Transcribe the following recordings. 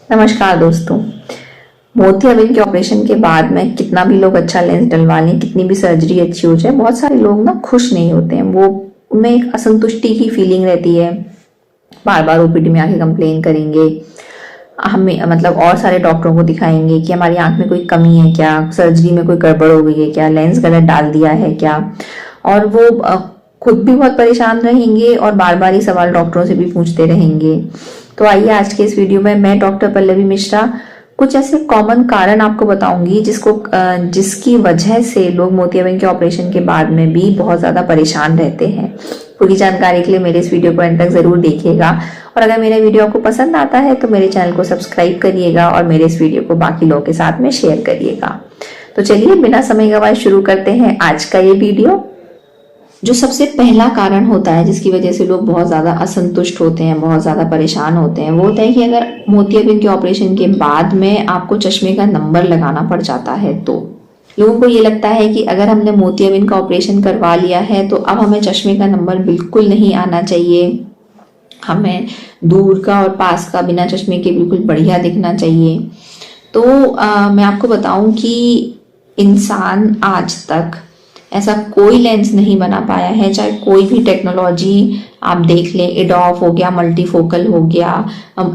नमस्कार दोस्तों। मोतियाबिंद के ऑपरेशन के बाद में कितना भी लोग अच्छा लेंस डलवा लें, कितनी भी सर्जरी अच्छी हो जाए, बहुत सारे लोग ना खुश नहीं होते हैं। वो उनमें एक असंतुष्टि की फीलिंग रहती है। बार बार ओपीडी में आके कंप्लेन करेंगे, हमें मतलब और सारे डॉक्टरों को दिखाएंगे कि हमारी आंख में कोई कमी है क्या, सर्जरी में कोई गड़बड़ हो गई है क्या, लेंस गलत डाल दिया है क्या। और वो खुद भी बहुत परेशान रहेंगे और बार बार ये सवाल डॉक्टरों से भी पूछते रहेंगे। तो आइए आज के इस वीडियो में मैं डॉक्टर पल्लवी मिश्रा कुछ ऐसे कॉमन कारण आपको बताऊंगी जिसकी वजह से लोग मोतियाबिंद के ऑपरेशन के बाद में भी बहुत ज्यादा परेशान रहते हैं। पूरी जानकारी के लिए मेरे इस वीडियो को एंड तक जरूर देखिएगा और अगर मेरा वीडियो आपको पसंद आता है तो मेरे चैनल को सब्सक्राइब करिएगा और मेरे इस वीडियो को बाकी लोगों के साथ में शेयर करिएगा। तो चलिए बिना समय गवाए शुरू करते हैं आज का ये वीडियो। जो सबसे पहला कारण होता है जिसकी वजह से लोग बहुत ज्यादा असंतुष्ट होते हैं, बहुत ज्यादा परेशान होते हैं, वो होता है कि अगर मोतियाबिंद के ऑपरेशन के बाद में आपको चश्मे का नंबर लगाना पड़ जाता है तो लोगों को ये लगता है कि अगर हमने मोतियाबिंद का ऑपरेशन करवा लिया है तो अब हमें चश्मे का नंबर बिल्कुल नहीं आना चाहिए, हमें दूर का और पास का बिना चश्मे के बिल्कुल बढ़िया दिखना चाहिए। तो मैं आपको बताऊं कि इंसान आज तक ऐसा कोई लेंस नहीं बना पाया है, चाहे कोई भी टेक्नोलॉजी आप देख लें, एडॉफ हो गया, मल्टीफोकल हो गया,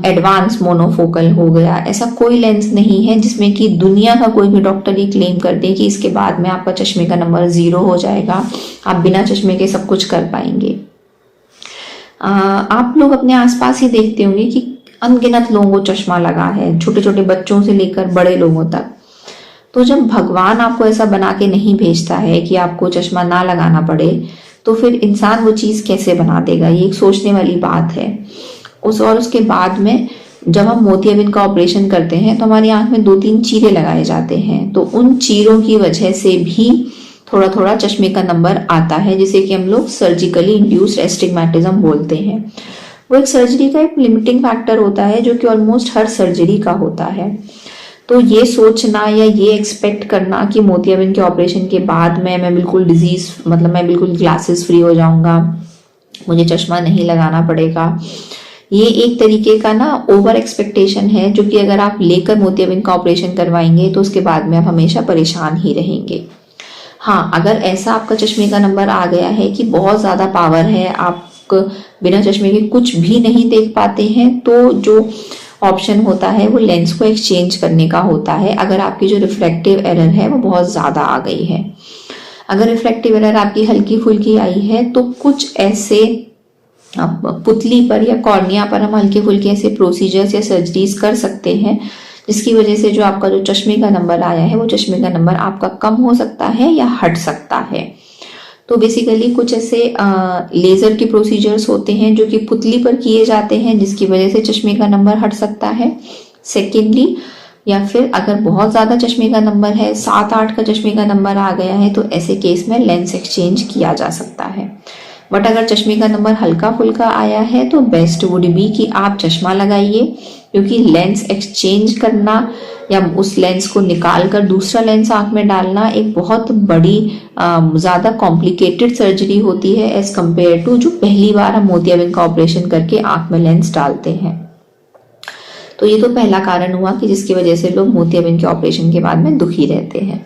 एडवांस मोनोफोकल हो गया, ऐसा कोई लेंस नहीं है जिसमें कि दुनिया का कोई भी डॉक्टर ये क्लेम कर दे कि इसके बाद में आपका चश्मे का नंबर 0 हो जाएगा, आप बिना चश्मे के सब कुछ कर पाएंगे। आप लोग अपने आसपास ही देखते होंगे कि अनगिनत लोगों को चश्मा लगा है, छोटे छोटे बच्चों से लेकर बड़े लोगों तक। तो जब भगवान आपको ऐसा बना के नहीं भेजता है कि आपको चश्मा ना लगाना पड़े तो फिर इंसान वो चीज कैसे बना देगा, ये एक सोचने वाली बात है। उसके बाद में जब हम मोतियाबिंद का ऑपरेशन करते हैं तो हमारी आंख में 2-3 चीरे लगाए जाते हैं, तो उन चीरों की वजह से भी थोड़ा थोड़ा चश्मे का नंबर आता है, जिसे कि हम लोग सर्जिकली इंड्यूस्ड एस्टिग्मेटिज्म बोलते हैं। वो एक सर्जरी का एक लिमिटिंग फैक्टर होता है जो कि ऑलमोस्ट हर सर्जरी का होता है। तो ये सोचना या ये एक्सपेक्ट करना कि मोतियाबिंद के ऑपरेशन के बाद में मैं बिल्कुल मैं बिल्कुल ग्लासेस फ्री हो जाऊंगा, मुझे चश्मा नहीं लगाना पड़ेगा, ये एक तरीके का ना ओवर एक्सपेक्टेशन है जो कि अगर आप लेकर मोतियाबिंद का ऑपरेशन करवाएंगे तो उसके बाद में आप हमेशा परेशान ही रहेंगे। हाँ, अगर ऐसा आपका चश्मे का नंबर आ गया है कि बहुत ज्यादा पावर है, आप बिना चश्मे के कुछ भी नहीं देख पाते हैं, तो जो ऑप्शन होता है वो लेंस को एक्सचेंज करने का होता है। अगर आपकी जो रिफ्लेक्टिव एरर है वो बहुत ज्यादा आ गई है, अगर रिफ्लेक्टिव एरर आपकी हल्की फुल्की आई है तो कुछ ऐसे पुतली पर या कॉर्निया पर हम हल्के फुल्के ऐसे प्रोसीजर्स या सर्जरीज कर सकते हैं जिसकी वजह से जो आपका जो चश्मे का नंबर आया है वो चश्मे का नंबर आपका कम हो सकता है या हट सकता है। तो बेसिकली कुछ ऐसे लेजर के प्रोसीजर्स होते हैं जो कि पुतली पर किए जाते हैं जिसकी वजह से चश्मे का नंबर हट सकता है। सेकेंडली, या फिर अगर बहुत ज्यादा चश्मे का नंबर है, 7-8 का चश्मे का नंबर आ गया है, तो ऐसे केस में लेंस एक्सचेंज किया जा सकता है। बट अगर चश्मे का नंबर हल्का फुल्का आया है तो बेस्ट वुड बी कि आप चश्मा लगाइए, क्योंकि लेंस एक्सचेंज करना या उस लेंस को निकाल कर दूसरा लेंस आंख में डालना एक बहुत बड़ी ज्यादा कॉम्प्लिकेटेड सर्जरी होती है एज कंपेयर टू जो पहली बार हम मोतियाबिंद का ऑपरेशन करके आंख में लेंस डालते हैं। तो ये तो पहला कारण हुआ कि जिसकी वजह से लोग मोतियाबिंद के ऑपरेशन के बाद में दुखी रहते हैं।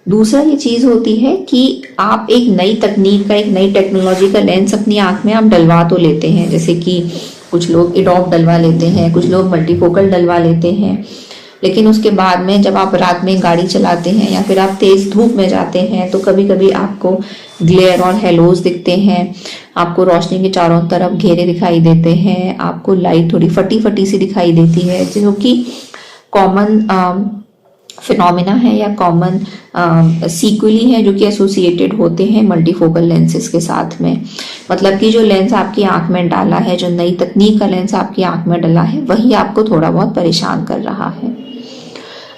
दूसरा ये चीज होती है कि आप एक नई तकनीक का, एक नई टेक्नोलॉजी का लेंस अपनी आंख में आप डलवा तो लेते हैं, जैसे कि कुछ लोग एडॉफ डलवा लेते हैं, कुछ लोग मल्टीफोकल डलवा लेते हैं, लेकिन उसके बाद में जब आप रात में गाड़ी चलाते हैं या फिर आप तेज धूप में जाते हैं तो कभी कभी आपको ग्लेयर और हेलोज दिखते हैं, आपको रोशनी के चारों तरफ घेरे दिखाई देते हैं, आपको लाइट थोड़ी फटी फटी सी दिखाई देती है, जो कि कॉमन फिनोमिना है या कॉमन सीक्वली है जो कि एसोसिएटेड होते हैं मल्टीफोकल लेंसेज के साथ में। मतलब कि जो लेंस आपकी आंख में डाला है, जो नई तकनीक का लेंस आपकी आंख में डाला है, वही आपको थोड़ा बहुत परेशान कर रहा है।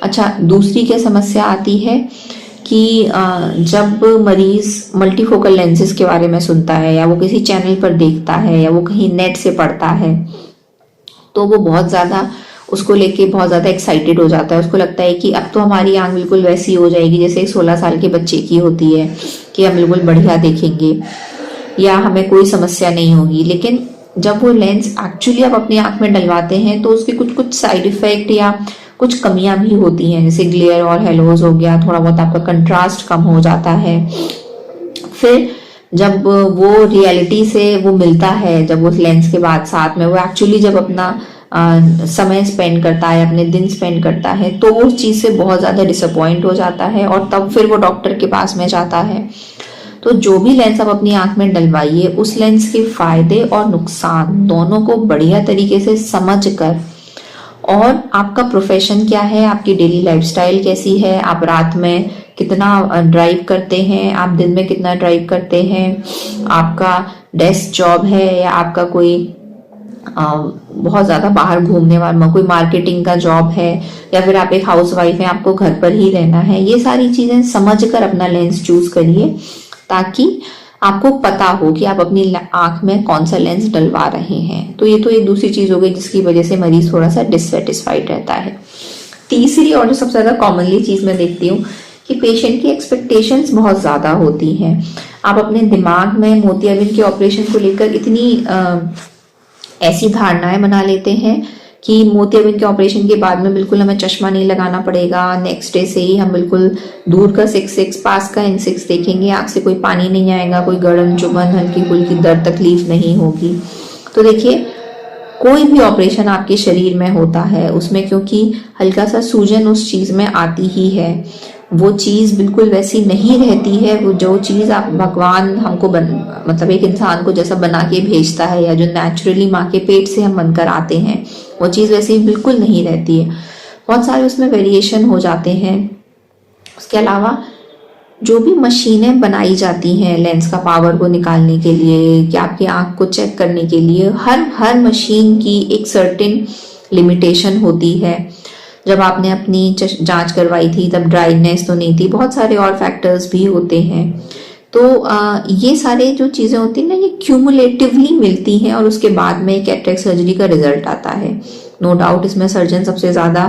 अच्छा, दूसरी क्या समस्या आती है कि जब मरीज मल्टीफोकल लेंसेज के बारे में सुनता है या वो किसी चैनल पर देखता है या वो कहीं नेट से पढ़ता है तो वो बहुत ज्यादा उसको लेके बहुत ज्यादा एक्साइटेड हो जाता है। उसको लगता है कि अब तो हमारी आंख बिल्कुल वैसी हो जाएगी जैसे 16 साल के बच्चे की होती है, कि हम बिल्कुल बढ़िया देखेंगे या हमें कोई समस्या नहीं होगी। लेकिन जब वो लेंस एक्चुअली आप अपनी आंख में डलवाते हैं तो उसके कुछ कुछ साइड इफेक्ट या कुछ कमियां भी होती हैं, जैसे ग्लेयर और हेलोज हो गया, थोड़ा बहुत आपका कंट्रास्ट कम हो जाता है। फिर जब वो रियलिटी से वो मिलता है, जब उस लेंस के बाद साथ में वो एक्चुअली जब अपना समय स्पेंड करता है, अपने दिन स्पेंड करता है, तो उस चीज से बहुत ज्यादा डिसअपॉइंट हो जाता है और तब फिर वो डॉक्टर के पास में जाता है। तो जो भी लेंस आप अपनी आंख में डलवाइए, उस लेंस के फायदे और नुकसान दोनों को बढ़िया तरीके से समझ कर, और आपका प्रोफेशन क्या है, आपकी डेली लाइफस्टाइल कैसी है, आप रात में कितना ड्राइव करते हैं, आप दिन में कितना ड्राइव करते हैं, आपका डेस्क जॉब है या आपका कोई बहुत ज्यादा बाहर घूमने वाला कोई मार्केटिंग का जॉब है, या फिर आप एक हाउसवाइफ हैं, आपको घर पर ही रहना है, ये सारी चीजें समझ कर अपना लेंस चूज करिए, ताकि आपको पता हो कि आप अपनी आंख में कौन सा लेंस डलवा रहे हैं। तो ये तो एक दूसरी चीज हो गई जिसकी वजह से मरीज थोड़ा सा डिससेटिस्फाइड रहता है। तीसरी और जो सबसे ज्यादा कॉमनली चीज मैं देखती हूँ कि पेशेंट की एक्सपेक्टेशंस बहुत ज्यादा होती हैं। आप अपने दिमाग में मोतियाबिंद के ऑपरेशन को लेकर इतनी ऐसी धारणाएं बना लेते हैं कि मोतियाबिंद के ऑपरेशन के बाद में बिल्कुल हमें चश्मा नहीं लगाना पड़ेगा, नेक्स्ट डे से ही हम बिल्कुल दूर का 6/6 पास का N6 देखेंगे, आंख से कोई पानी नहीं आएगा, कोई गड़न चुभन हल्की फुल्की दर्द तकलीफ नहीं होगी। तो देखिए, कोई भी ऑपरेशन आपके शरीर में होता है उसमें क्योंकि हल्का सा सूजन उस चीज में आती ही है, वो चीज बिल्कुल वैसी नहीं रहती है। वो जो चीज आप भगवान हमको मतलब एक इंसान को जैसा बना के भेजता है, या जो नेचुरली माँ के पेट से हम बनकर आते हैं, वो चीज वैसी बिल्कुल नहीं रहती है। बहुत सारे उसमें वेरिएशन हो जाते हैं। उसके अलावा जो भी मशीनें बनाई जाती हैं लेंस का पावर को निकालने के लिए, कि आपकी आंख को चेक करने के लिए, हर मशीन की एक सर्टेन लिमिटेशन होती है। जब आपने अपनी जांच करवाई थी तब ड्राइनेस तो नहीं थी, बहुत सारे और फैक्टर्स भी होते हैं। तो ये सारे जो चीजें होती हैं ना, ये क्यूमुलेटिवली मिलती हैं और उसके बाद में कैटरेक्ट सर्जरी का रिजल्ट आता है। नो डाउट इसमें सर्जन सबसे ज्यादा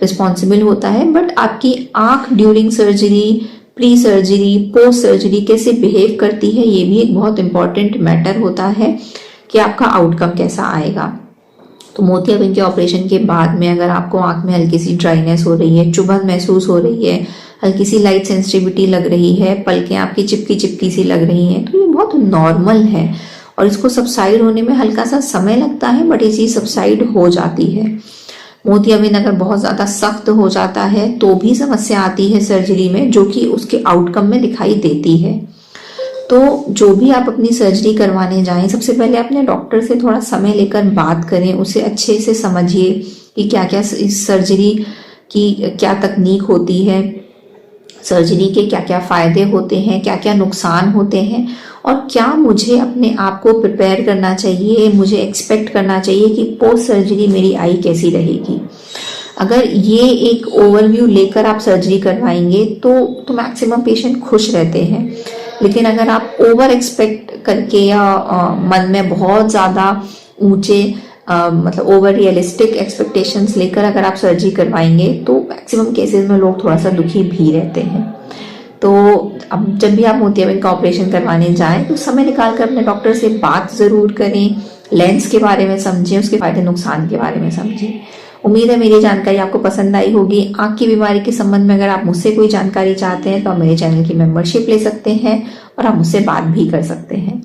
रिस्पॉन्सिबल होता है, बट आपकी आंख during surgery, pre surgery, post surgery कैसे बिहेव करती है, ये भी एक बहुत इंपॉर्टेंट मैटर होता है कि आपका आउटकम कैसा आएगा। तो मोतियाबिंद के ऑपरेशन के बाद में अगर आपको आंख में हल्की सी ड्राइनेस हो रही है, चुभन महसूस हो रही है, हल्की सी लाइट सेंसिटिविटी लग रही है, पलकें आपकी चिपकी चिपकी सी लग रही हैं, तो ये बहुत नॉर्मल है और इसको सबसाइड होने में हल्का सा समय लगता है, बट ये चीज सबसाइड हो जाती है। मोतियाबिंद अगर बहुत ज्यादा सख्त हो जाता है तो भी समस्या आती है सर्जरी में, जो कि उसके आउटकम में दिखाई देती है। तो जो भी आप अपनी सर्जरी करवाने जाएं, सबसे पहले अपने डॉक्टर से थोड़ा समय लेकर बात करें, उसे अच्छे से समझिए कि क्या क्या इस सर्जरी की क्या तकनीक होती है, सर्जरी के क्या क्या फायदे होते हैं, क्या क्या नुकसान होते हैं, और क्या मुझे अपने आप को प्रिपेयर करना चाहिए, मुझे एक्सपेक्ट करना चाहिए कि पोस्ट सर्जरी मेरी आई कैसी रहेगी। अगर ये एक ओवरव्यू लेकर आप सर्जरी करवाएंगे तो मैक्सिमम पेशेंट खुश रहते हैं। लेकिन अगर आप ओवर एक्सपेक्ट करके या मन में बहुत ज्यादा ऊंचे मतलब ओवर रियलिस्टिक एक्सपेक्टेशंस लेकर अगर आप सर्जरी करवाएंगे तो मैक्सिमम केसेस में लोग थोड़ा सा दुखी भी रहते हैं। तो अब जब भी आप मोतियाबिंद का ऑपरेशन करवाने जाएं तो समय निकाल कर अपने डॉक्टर से बात जरूर करें, लेंस के बारे में समझें, उसके फायदे नुकसान के बारे में समझें। उम्मीद है मेरी जानकारी आपको पसंद आई होगी। आंख की बीमारी के संबंध में अगर आप मुझसे कोई जानकारी चाहते हैं तो आप मेरे चैनल की मेंबरशिप ले सकते हैं और आप मुझसे बात भी कर सकते हैं।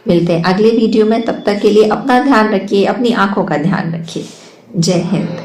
मिलते हैं अगले वीडियो में, तब तक के लिए अपना ध्यान रखिए, अपनी आंखों का ध्यान रखिए। जय हिंद।